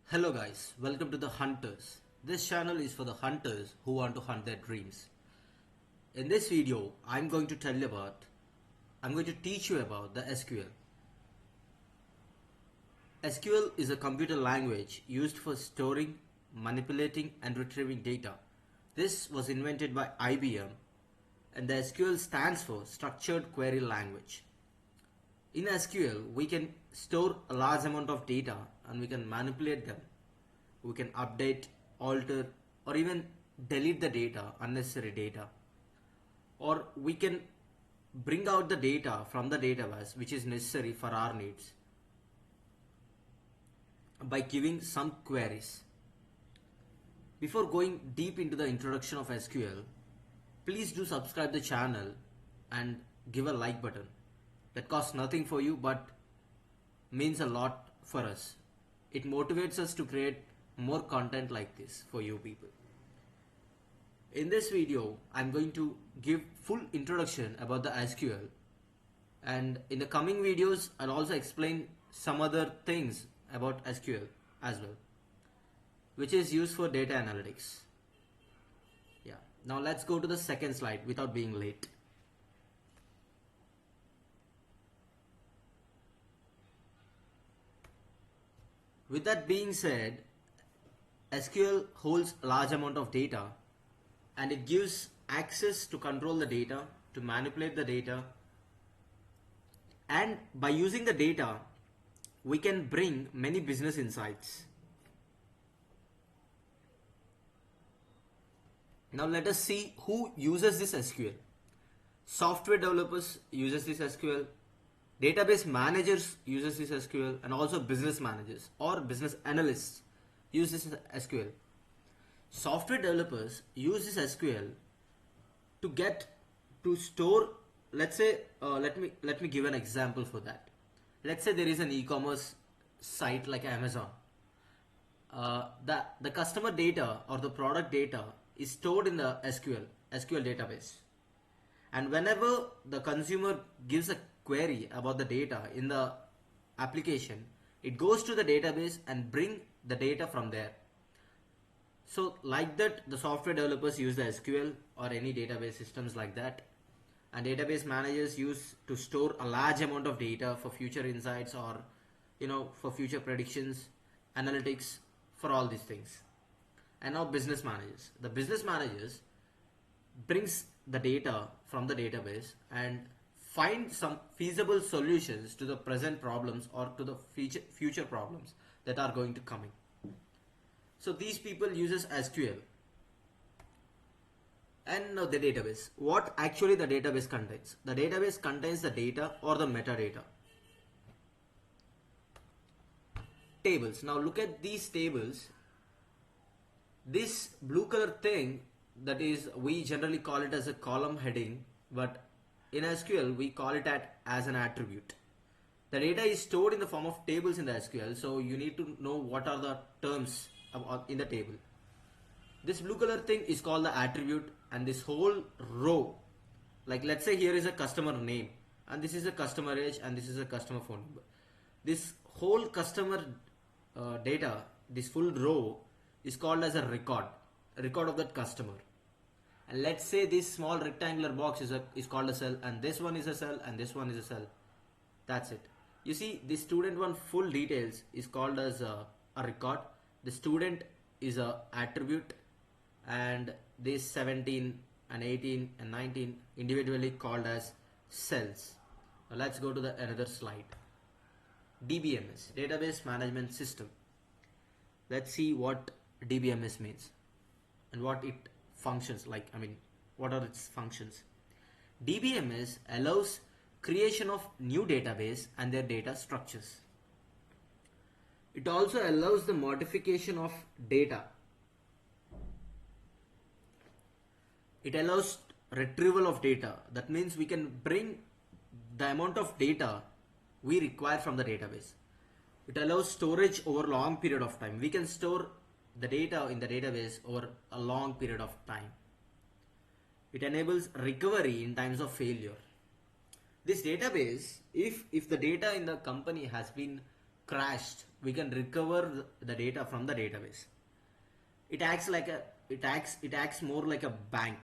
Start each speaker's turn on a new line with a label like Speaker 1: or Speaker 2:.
Speaker 1: Hello guys, welcome to the Hunters. This channel is for the hunters who want to hunt their dreams. In this video, I'm going to teach you about the SQL. SQL is a computer language used for storing, manipulating and retrieving data. This was invented by IBM and the SQL stands for Structured Query Language. In SQL, we can store a large amount of data and we can manipulate them. We can update, alter, or even delete the data, unnecessary data. Or we can bring out the data from the database which is necessary for our needs by giving some queries. Before going deep into the introduction of SQL, please do subscribe the channel and give a like button. That costs nothing for you but means a lot for us. It motivates us to create more content like this for you people. In this video, I'm going to give full introduction about the SQL, and in the coming videos, I'll also explain some other things about SQL as well, which is used for data analytics. Yeah, now let's go to the second slide without being late. With that being said, SQL holds a large amount of data and it gives access to control the data, to manipulate the data, and by using the data, we can bring many business insights. Now let us see who uses this SQL. Software developers uses this SQL, database managers uses this SQL, and also business managers or business analysts use this SQL. Software developers use this SQL to store. Let's say, let me give an example for that. Let's say there is an e-commerce site like Amazon. The customer data or the product data is stored in the SQL database, and whenever the consumer gives a query about the data in the application, it goes to the database and bring the data from there. So like that, the software developers use the SQL or any database systems like that, and database managers use to store a large amount of data for future insights or for future predictions, analytics, for all these things. And now business managers. The business managers brings the data from the database and find some feasible solutions to the present problems or to the future problems that are going to coming. So these people uses SQL. And now the database. What actually the database contains? The database contains the data or the metadata. Tables. Now look at these tables. This blue color thing, that is, we generally call it as a column heading, but in SQL we call it as an attribute. The data is stored in the form of tables in the SQL, so you need to know what are the terms in the table. This blue color thing is called the attribute, and this whole row, like let's say here is a customer name and this is a customer age and this is a customer phone number. This whole customer data, this full row is called as a record of that customer. And let's say this small rectangular box is called a cell, and this one is a cell, and this one is a cell. That's it. You see, the student one full details is called as a record. The student is a attribute, and this 17 and 18 and 19 individually called as cells. Now let's go to the another slide. dbms, database management system. Let's see what dbms means and what it functions like. What are its functions? dbms allows creation of new database and their data structures. It also allows the modification of data. It allows retrieval of data. That means we can bring the amount of data we require from the database. It allows storage over long period of time. We can store the data in the database over a long period of time. It enables recovery in times of failure. This database, if the data in the company has been crashed we can recover the data from the database. It acts more like a bank.